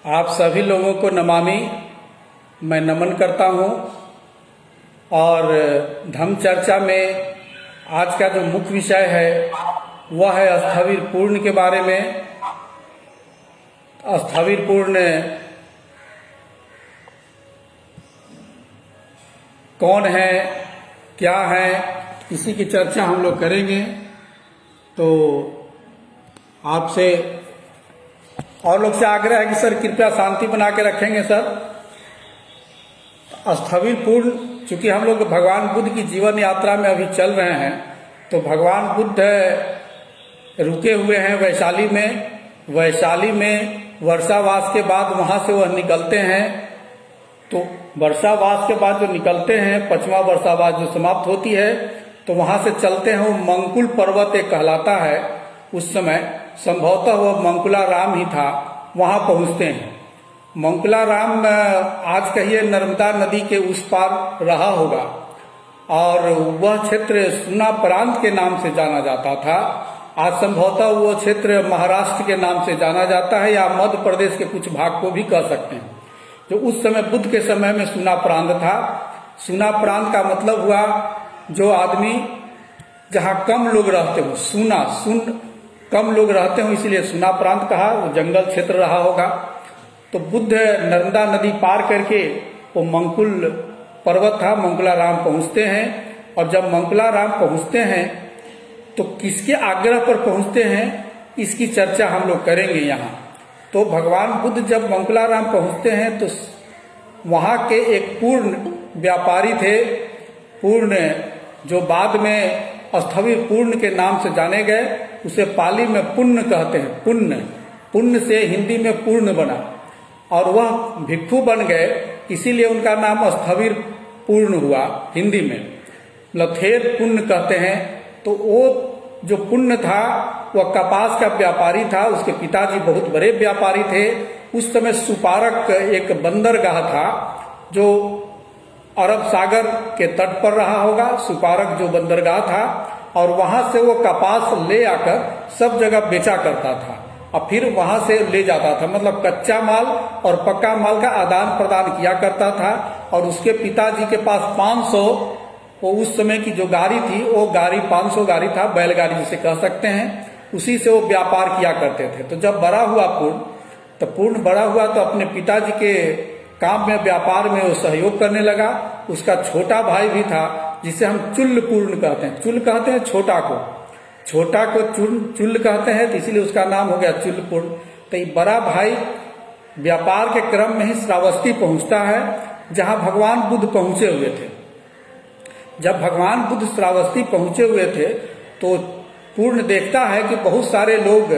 आप सभी लोगों को नमामि मैं नमन करता हूं। और धम्म चर्चा में आज का जो मुख्य विषय है वह है स्थविर पूर्ण के बारे में। स्थविर पूर्ण कौन है, क्या है, इसी की चर्चा हम लोग करेंगे। तो आपसे और लोग से आग्रह है कि सर कृपया शांति बना के रखेंगे सर। स्थविर पूर्ण, चूंकि हम लोग भगवान बुद्ध की जीवन यात्रा में अभी चल रहे हैं, तो भगवान बुद्ध रुके हुए हैं वैशाली में। वैशाली में वर्षावास के बाद वहां से वह निकलते हैं। तो वर्षावास के बाद जो निकलते हैं, 5वां वर्षावास जो समाप्त होती है, तो वहां से चलते हैं। वो मंकुल पर्वत एक कहलाता है। उस समय संभवतः वह मंकुला राम ही था, वहां पहुंचते हैं। मंकुला राम आज कहिए नर्मदा नदी के उस पार रहा होगा, और वह क्षेत्र सुना प्रांत के नाम से जाना जाता था। आज संभवतः वह क्षेत्र महाराष्ट्र के नाम से जाना जाता है, या मध्य प्रदेश के कुछ भाग को भी कह सकते हैं। जो उस समय बुद्ध के समय में सुना प्रांत था। सुना प्रांत का मतलब हुआ जो आदमी जहां कम लोग रहते हो, सुन कम लोग रहते हो, इसीलिए सुना प्रांत कहा। वो जंगल क्षेत्र रहा होगा। तो बुद्ध नर्मदा नदी पार करके वो मंकुल पर्वत था, मंकुला राम पहुंचते हैं। और जब मंकुला राम पहुंचते हैं तो किसके आग्रह पर पहुंचते हैं, इसकी चर्चा हम लोग करेंगे यहाँ। तो भगवान बुद्ध जब मंकुला राम पहुंचते हैं तो वहां के एक पूर्ण व्यापारी थे। पूर्ण, जो बाद में स्थविर पूर्ण के नाम से जाने गए, उसे पाली में पुण्य कहते हैं। पुण्य से हिंदी में पूर्ण बना, और वह भिक्षु बन गए, इसीलिए उनका नाम स्थविर पूर्ण हुआ हिंदी में। लथेर पुण्य कहते हैं। तो वो जो पुण्य था वह कपास का व्यापारी था। उसके पिताजी बहुत बड़े व्यापारी थे। उस समय सुपारक एक बंदरगाह था जो अरब सागर के तट पर रहा होगा। सुपारक जो बंदरगाह था, और वहां से वो कपास ले आकर सब जगह बेचा करता था, और फिर वहां से ले जाता था। मतलब कच्चा माल और पक्का माल का आदान प्रदान किया करता था। और उसके पिताजी के पास 500, वो उस समय की जो गाड़ी थी, वो गाड़ी 500 गाड़ी था, बैलगाड़ी जिसे कह सकते हैं। उसी से वो व्यापार किया करते थे। तो जब बड़ा हुआ पूर्ण बड़ा हुआ तो अपने पिताजी के काम में, व्यापार में वो सहयोग करने लगा। उसका छोटा भाई भी था, जिसे हम चुल्ल पूर्ण कहते हैं। चुल्ल कहते हैं छोटा को चुल्ल कहते हैं, तो इसीलिए उसका नाम हो गया चुल्ल पूर्ण। तो ये बड़ा भाई व्यापार के क्रम में ही श्रावस्ती पहुंचता है, जहां भगवान बुद्ध पहुंचे हुए थे। जब भगवान बुद्ध श्रावस्ती पहुंचे हुए थे तो पूर्ण देखता है कि बहुत सारे लोग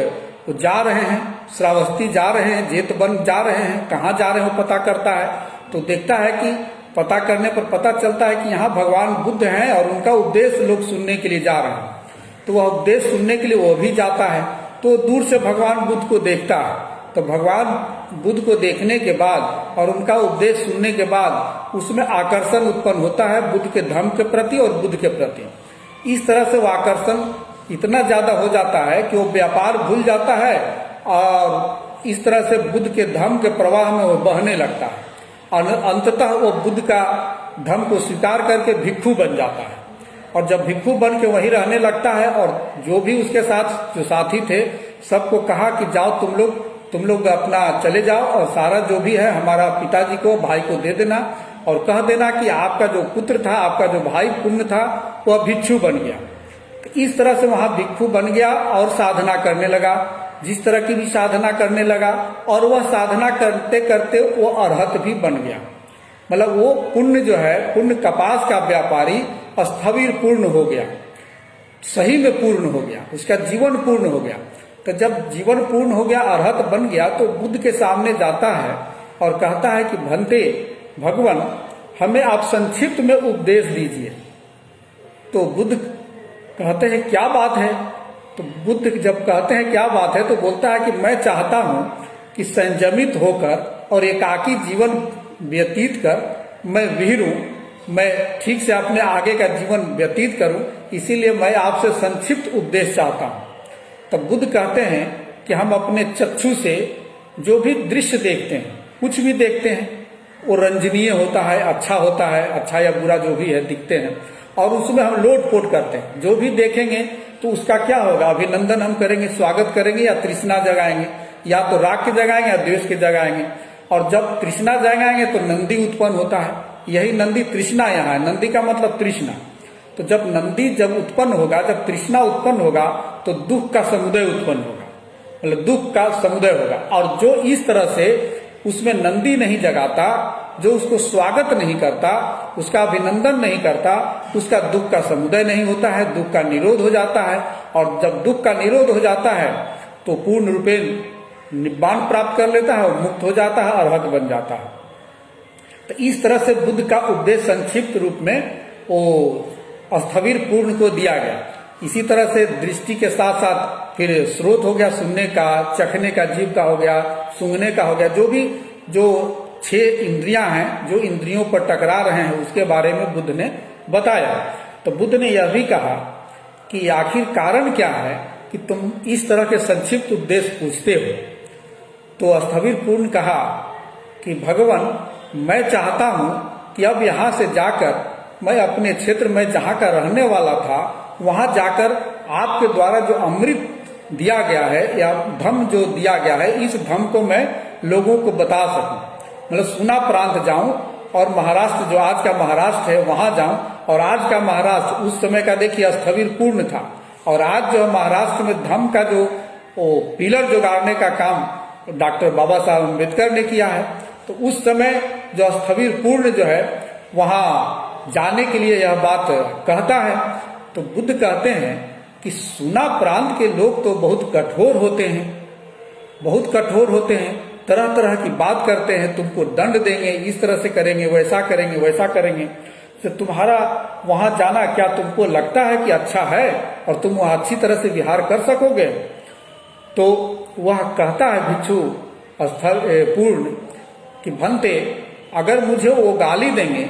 जा रहे हैं, श्रावस्ती जा रहे हैं, जेतवन जा रहे हैं। कहाँ जा रहे हो पता करता है, तो देखता है कि पता करने पर पता चलता है कि यहाँ भगवान बुद्ध हैं, और उनका उपदेश लोग सुनने के लिए जा रहे हैं। तो वह उपदेश सुनने के लिए वो भी जाता है। तो दूर से भगवान बुद्ध को देखता है। तो भगवान बुद्ध को देखने के बाद और उनका उपदेश सुनने के बाद उसमें आकर्षण उत्पन्न होता है बुद्ध के धर्म के प्रति और बुद्ध के प्रति। इस तरह से वो आकर्षण इतना ज्यादा हो जाता है कि वो व्यापार भूल जाता है, और इस तरह से बुद्ध के धर्म के प्रवाह में वो बहने लगता है। और अंततः वो बुद्ध का धर्म को स्वीकार करके भिक्षु बन जाता है। और जब भिक्षु बन के वहीं रहने लगता है, और जो भी उसके साथ जो साथी थे, सबको कहा कि जाओ तुम लोग अपना चले जाओ, और सारा जो भी है हमारा पिताजी को, भाई को दे देना, और कह देना कि आपका जो पुत्र था, आपका जो भाई पुण्य था, वह भिक्षु बन गया। तो इस तरह से वहां भिक्षु बन गया और साधना करने लगा, जिस तरह की भी साधना करने लगा। और वह साधना करते करते वो अरहत भी बन गया। मतलब वो पुण्य जो है, पुण्य कपास का व्यापारी स्थविर पूर्ण हो गया, सही में पूर्ण हो गया, उसका जीवन पूर्ण हो गया। तो जब जीवन पूर्ण हो गया, अरहत बन गया, तो बुद्ध के सामने जाता है और कहता है कि भंते भगवान, हमें आप संक्षिप्त में उपदेश दीजिए। तो बुद्ध कहते हैं क्या बात है। तो बुद्ध जब कहते हैं क्या बात है, तो बोलता है कि मैं चाहता हूं कि संयमित होकर और एकाकी जीवन व्यतीत कर मैं विहरूं, मैं ठीक से अपने आगे का जीवन व्यतीत करूं, इसीलिए मैं आपसे संक्षिप्त उपदेश चाहता हूं। तब बुद्ध कहते हैं कि हम अपने चक्षु से जो भी दृश्य देखते हैं, कुछ भी देखते हैं, वो रंजनीय होता है, अच्छा या बुरा जो भी है दिखते हैं, और उसमें हम लोट पोट करते हैं। जो भी देखेंगे तो उसका क्या होगा, अभिनंदन हम करेंगे, स्वागत करेंगे, या तृष्णा जगाएंगे, या तो राग के जगाएंगे या द्वेष के जगाएंगे। और जब तृष्णा जगाएंगे तो नंदी उत्पन्न होता है, यही नंदी तृष्णा यहाँ है। नंदी का मतलब तृष्णा। तो जब नंदी जब उत्पन्न होगा, जब तृष्णा उत्पन्न होगा, तो दुख का समुदय उत्पन्न होगा, मतलब दुख का समुदय होगा। और जो इस तरह से उसमें नंदी नहीं जगाता, जो उसको स्वागत नहीं करता, उसका अभिनंदन नहीं करता, उसका दुख का समुदय नहीं होता है, दुख का निरोध हो जाता है। और जब दुख का निरोध हो जाता है तो पूर्ण रूपे निब्बान प्राप्त कर लेता है और मुक्त हो जाता है, अरहत बन जाता है। तो इस तरह से बुद्ध का उपदेश संक्षिप्त रूप में वो स्थविर पूर्ण को दिया गया। इसी तरह से दृष्टि के साथ साथ फिर स्रोत हो गया, सुनने का, चखने का, जीव का हो गया, सूंघने का हो गया, जो 6 इंद्रियां हैं जो इंद्रियों पर टकरा रहे हैं, उसके बारे में बुद्ध ने बताया। तो बुद्ध ने यह भी कहा कि आखिर कारण क्या है कि तुम इस तरह के संक्षिप्त उपदेश पूछते हो। तो स्थविर पूर्ण कहा कि भगवान, मैं चाहता हूं कि अब यहां से जाकर मैं अपने क्षेत्र में जहां का रहने वाला था, वहां जाकर आपके द्वारा जो अमृत दिया गया है या धम्म जो दिया गया है, इस धम्म को मैं लोगों को बता सकूं। मतलब सुना प्रांत जाऊं और महाराष्ट्र, जो आज का महाराष्ट्र है, वहां जाऊं। और आज का महाराष्ट्र उस समय का देखिए स्थविर पूर्ण था, और आज जो महाराष्ट्र में धम्म का जो पिलर जो गाड़ने का काम डॉक्टर बाबा साहब अम्बेडकर ने किया है, तो उस समय जो स्थविर पूर्ण जो है वहां जाने के लिए यह बात कहता है। तो बुद्ध कहते हैं कि सुना प्रांत के लोग तो बहुत कठोर होते हैं, बहुत कठोर होते हैं, तरह तरह की बात करते हैं, तुमको दंड देंगे, इस तरह से करेंगे, वैसा करेंगे, वैसा करेंगे। तो तुम्हारा वहां जाना क्या तुमको लगता है कि अच्छा है और तुम वहां अच्छी तरह से विहार कर सकोगे? तो वह कहता है भिक्षु स्थल पूर्ण कि भंते, अगर मुझे वो गाली देंगे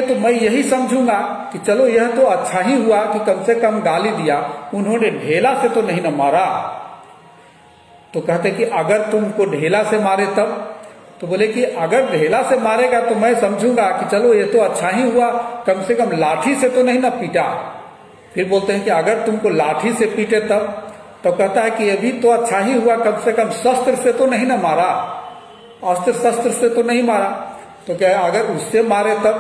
तो मैं यही समझूंगा कि चलो यह तो अच्छा ही हुआ कि कम से कम गाली दिया, उन्होंने ढेला से तो नहीं न मारा। तो कहते कि अगर तुमको ढेला से मारे तब? तो बोले कि अगर ढेला से मारेगा तो मैं समझूंगा कि चलो ये तो अच्छा ही हुआ, कम से कम लाठी से तो नहीं ना पीटा। फिर बोलते हैं कि अगर तुमको लाठी से पीटे तब? तो कहता है कि ये भी तो अच्छा ही हुआ, कम से कम शस्त्र से तो नहीं ना मारा, अस्त्र शस्त्र से तो नहीं मारा। तो क्या अगर उससे मारे तब?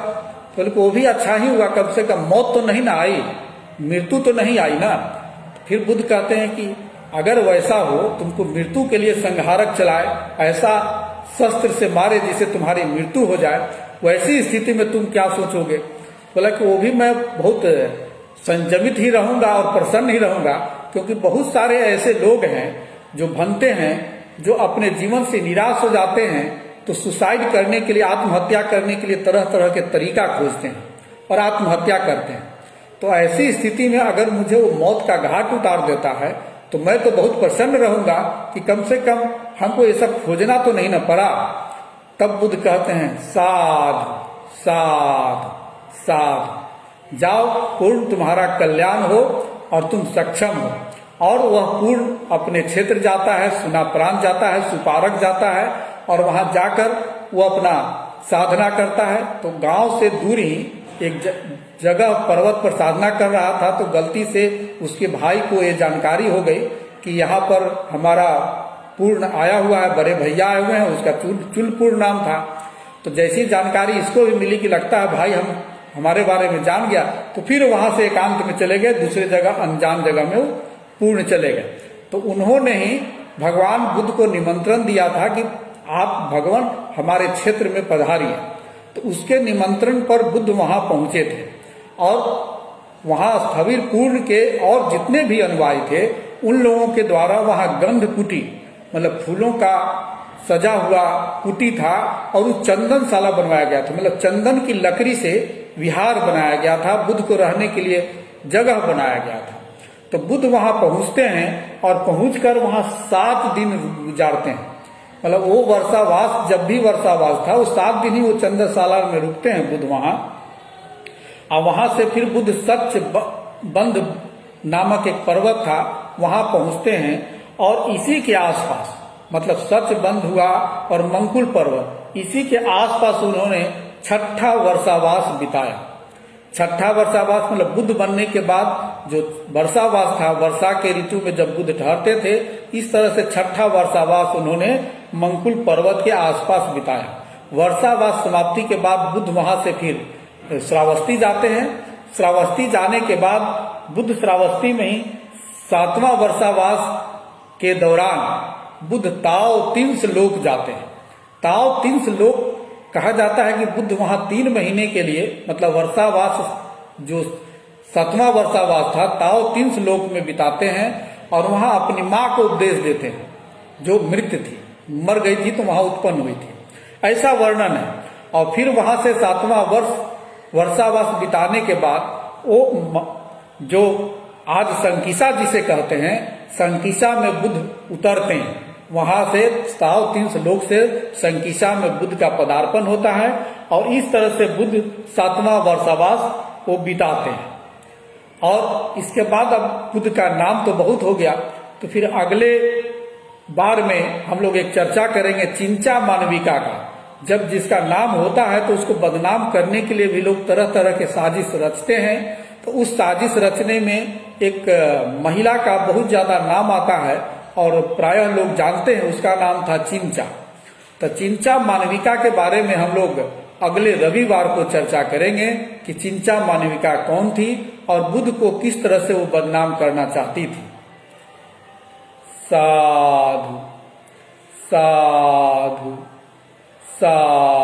तो वो भी अच्छा ही हुआ, कम से कम मौत तो नहीं ना आई, मृत्यु तो नहीं आई ना। फिर बुद्ध कहते हैं कि अगर वैसा हो, तुमको मृत्यु के लिए संहारक चलाए, ऐसा शस्त्र से मारे जिससे तुम्हारी मृत्यु हो जाए, वैसी स्थिति में तुम क्या सोचोगे? बोला कि वो भी मैं बहुत संयमित ही रहूंगा और प्रसन्न ही रहूंगा, क्योंकि बहुत सारे ऐसे लोग हैं जो भनते हैं, जो अपने जीवन से निराश हो जाते हैं, तो सुसाइड करने के लिए, आत्महत्या करने के लिए तरह तरह के तरीका खोजते हैं और आत्महत्या करते हैं। तो ऐसी स्थिति में अगर मुझे वो मौत का घाट उतार देता है तो मैं तो बहुत प्रसन्न रहूंगा कि कम से कम हमको ये सब खोजना तो नहीं न पड़ा। तब बुद्ध कहते हैं साधु साधु साधु, जाओ, पूर्ण तुम्हारा कल्याण हो और तुम सक्षम हो। और वह पूर्ण अपने क्षेत्र जाता है, सुना प्रांत जाता है, सुपारक जाता है, और वहां जाकर वो अपना साधना करता है। तो गांव से दूर ही एक जगह पर्वत पर साधना कर रहा था, तो गलती से उसके भाई को ये जानकारी हो गई कि यहाँ पर हमारा पूर्ण आया हुआ है, बड़े भैया आए हुए हैं, उसका चुलपूर्ण नाम था। तो जैसी जानकारी इसको भी मिली कि लगता है भाई हमारे बारे में जान गया, तो फिर वहां से एकांत में चले गए, दूसरी जगह अनजान जगह में वो पूर्ण चले गए। तो उन्होंने ही भगवान बुद्ध को निमंत्रण दिया था कि आप भगवान हमारे क्षेत्र में पधारिए। तो उसके निमंत्रण पर बुद्ध वहां पहुंचे थे, और वहां स्थविर पूर्ण के और जितने भी अनुयायी थे उन लोगों के द्वारा वहां गंध कुटी, मतलब फूलों का सजा हुआ कुटी था, और उस चंदनशाला बनवाया गया था, मतलब चंदन की लकड़ी से विहार बनाया गया था, बुद्ध को रहने के लिए जगह बनाया गया था। तो बुद्ध वहां पहुंचते हैं और पहुंचकर वहां 7 दिन गुजारते हैं। मतलब वो वर्षावास, जब भी वर्षावास था वो 7 दिन ही वो चंद्रशाला में रुकते हैं बुद्ध वहां। और वहां से फिर बुद्ध सत्य बंद नामक एक पर्वत था, वहां पहुंचते हैं। और इसी के आसपास मतलब सच बंद हुआ और मंकुल पर्वत, इसी के आसपास उन्होंने छठा वर्षावास बिताया। छठा वर्षावास मतलब बुद्ध बनने के बाद जो वर्षावास था, वर्षा के ऋतु में जब बुद्ध ठहरते थे, इस तरह से छठा वर्षावास उन्होंने मंकुल पर्वत के आसपास बिताया। वर्षावास समाप्ति के बाद बुद्ध वहां से फिर श्रावस्ती जाते हैं। श्रावस्ती जाने के बाद बुद्ध श्रावस्ती में ही सातवां वर्षावास के दौरान बुद्ध ताओ तिन्स लोक जाते हैं। ताओ तिन्स लोक कहा जाता है कि बुद्ध वहां 3 महीने के लिए, मतलब वर्षावास जो 7वां वर्षावास था, ताओ तिन्स लोक में बिताते हैं और वहां अपनी मां को उपदेश देते हैं, जो मृत थी, मर गई थी तो वहां उत्पन्न हुई थी, ऐसा वर्णन है। और फिर वहां से 7वां वर्षावास बिताने के बाद वो जो आज संकिसा जिसे कहते हैं, संकिसा में बुद्ध उतरते हैं। वहां से ताओ तिन्स लोक से संकिसा में बुद्ध का पदार्पण होता है और इस तरह से बुद्ध 7वां वर्षावास को बिताते हैं। और इसके बाद अब बुद्ध का नाम तो बहुत हो गया, तो फिर अगले बार में हम लोग एक चर्चा करेंगे चिंचा मानविका का। जब जिसका नाम होता है तो उसको बदनाम करने के लिए भी लोग तरह तरह के साजिश रचते हैं। तो उस साजिश रचने में एक महिला का बहुत ज्यादा नाम आता है और प्रायः लोग जानते हैं, उसका नाम था चिंचा। तो चिंचा मानविका के बारे में हम लोग अगले रविवार को चर्चा करेंगे कि चिंचा मानविका कौन थी और बुद्ध को किस तरह से वो बदनाम करना चाहती थी। साधु साधु साधु।